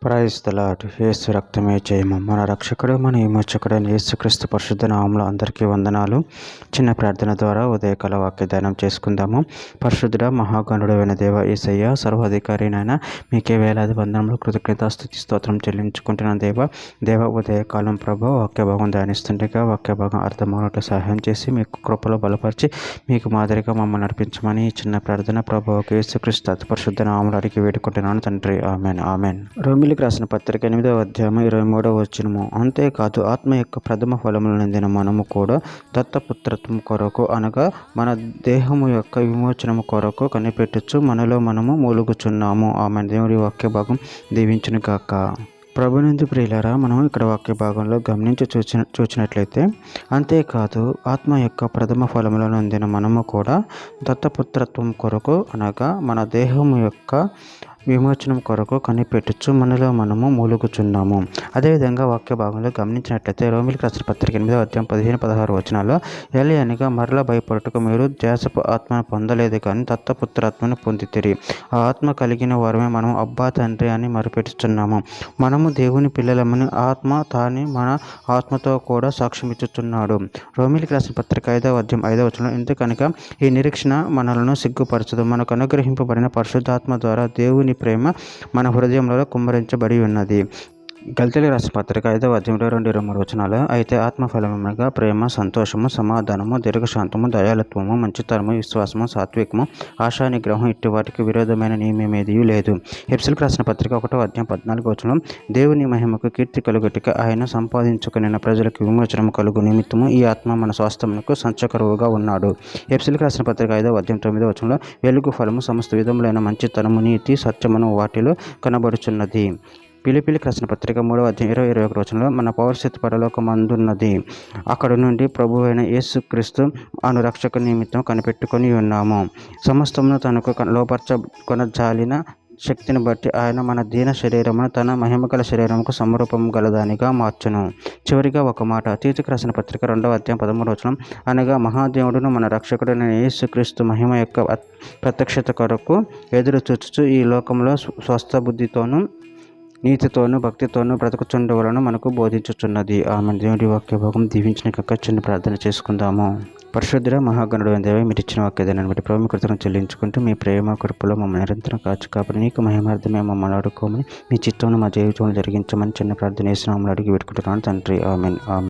Praise the lord. యేసు రక్తమే జయము. మన రక్షకుడు మన విమోచకుడైన యేసుక్రీస్తు పరిశుద్ధ నామములో అందరికీ వందనాలు. చిన్న ప్రార్థన ద్వారా ఉదయకాల వాక్య ధ్యానం చేసుకుందాము. పరిశుద్ధుడ మహాగణుడైన దేవ యేసయ్య, సర్వాధికారినైనా మీకే వేలాది వందనములు, కృతజ్ఞతాస్తుతి స్తోత్రం చెల్లించుకుంటున్న దేవ ఉదయకాలం ప్రభు వాక్య భాగం ధ్యానిస్తుండగా వాక్య భాగం అర్థమవునట్లు సహాయం చేసి మీకు కృపలో బలపరిచి మీకు మాదిరిగా మమ్మల్ని నడిపించమని ఈ చిన్న ప్రార్థన ప్రభువుకు యేసుక్రీస్తు అతి పరిశుద్ధ నామములో అడిగి వేడుకుంటున్నాను తండ్రి. Amen amen. రోమిలికి రాసిన పత్రిక 8వ అధ్యాయం 23వ వచనము. అంతేకాదు ఆత్మ యొక్క ప్రథమ ఫలములు నిందిన మనము కూడా దత్తపుత్రత్వం కొరకు అనగా మన దేహము యొక్క విమోచనము కొరకు కనిపెట్టుచు మనలో మనము మూలుగుచున్నాము. ఆమె దేవుడి వాక్య భాగం దీవించును గాక. ప్రభునందు ప్రియులారా, మనం ఇక్కడ వాక్య భాగంలో గమనించి చూచినట్లయితే, అంతేకాదు ఆత్మ యొక్క ప్రథమ ఫలములను నొందిన మనము కూడా దత్తపుత్రత్వం కొరకు అనగా మన దేహము యొక్క విమోచనం కొరకు కనిపెట్టుచు మనలో మనము మూలుగుచున్నాము. అదేవిధంగా వాక్య భాగంలో గమనించినట్లయితే రోమిలికి రాసిన పత్రిక 8వ అధ్యాయం 15-16 వచనాల్లో, అనగా మరల భయపడుటకు మీరు దేశపు ఆత్మను పొందలేదు కానీ దత్తపుత్రాత్మను పొందితిరి. ఆ ఆత్మ కలిగిన వారమే మనం అబ్బా తండ్రి అని మరిపెట్టుచున్నాము. మనము దేవుని పిల్లలమని ఆత్మ తాని మన ఆత్మతో కూడా సాక్ష్యమిచ్చుచున్నాడు. రోమిలికి రాసిన పత్రిక 5వ అధ్యాయం 5వ వచనంలో, ఎందుకనగా ఈ నిరీక్షణ మనలను సిగ్గుపరచదు, మనకు అనుగ్రహింపబడిన పరిశుద్ధాత్మ ద్వారా దేవుని ప్రేమ మన హృదయంలో కుమ్మరించబడి ఉన్నది. గలతీయులకు రాసిన పత్రిక 5వ అధ్యాయం 22-23 వచనాలు, అయితే ఆత్మఫలముగా ప్రేమ, సంతోషము, సమాధానము, దీర్ఘశాంతము, దయాళుత్వము, మంచితనము, విశ్వాసము, సాత్వికము, ఆశానిగ్రహం, ఇట్టి వాటికి విరోధమైన నియమేదియూ లేదు. ఎఫెసీయులకు రాసిన పత్రిక 1వ అధ్యాయం 14వ వచనం, దేవుని మహిమకు కీర్తి కలుగుటక ఆయన సంపాదించుకున్న ప్రజలకు విమోచనము కలుగు నిమిత్తము ఈ ఆత్మ మన స్వాస్థ్యమునకు సంచకరువుగా ఉన్నాడు. ఎఫెసీయులకు రాసిన పత్రిక 5వ అధ్యాయం 9వ వచనంలో, వెలుగు ఫలము సమస్త విధములైన మంచితనము, నీతి, సత్యమును వాటిలో కనబడుచున్నది. ఫిలిప్పీయులకు రాసిన పత్రిక 3వ అధ్యాయం 20-21 వచనంలో, మన పౌరస్థితి పరలోకమందున్నది, అక్కడ నుండి ప్రభువైన యేసుక్రీస్తు అను రక్షక నిమిత్తం కనిపెట్టుకొని ఉన్నాము. సమస్తమును తనకు లోపరచుకొనజాలిన శక్తిని బట్టి ఆయన మన దీన శరీరమును తన మహిమగల శరీరముకు సమరూపము గలదానిగా మార్చును. చివరిగా ఒక మాట, తీతుకు రాసిన పత్రిక 2వ అధ్యాయం 13వ వచనం, అనగా మహాదేవుడును మన రక్షకుడైన యేసుక్రీస్తు మహిమ యొక్క ప్రత్యక్షత కొరకు ఎదురు చూచుచు ఈ లోకంలో స్వస్థ బుద్ధితోనూ నీతితోనూ భక్తితోనూ బ్రతుకుచుండవలను మనకు బోధించుచున్నది. ఆమె దేవుడి వాక్య భాగం దీవించిన కక్క చిన్న ప్రార్థన చేసుకుందాము. పరిశుద్ధుడ మహాగణుడు దేవ, మీరు ఇచ్చిన వాక్యదాన్ని బట్టి ప్రభు కృతజ్ఞతలు చెల్లించుకుంటూ మీ ప్రేమ కృపలో మమ్మల్ని నిరంతరం కాచి కాబట్టి నీకు మహిమార్థమే మమ్మల్ని ఆడుకోమని మీ చిత్తంలో మా జీవితంలో జరిగించమని చిన్న ప్రార్థన చేసి మమ్మల్ని అడిగి పెట్టుకుంటున్నాను తండ్రి. Amen amen.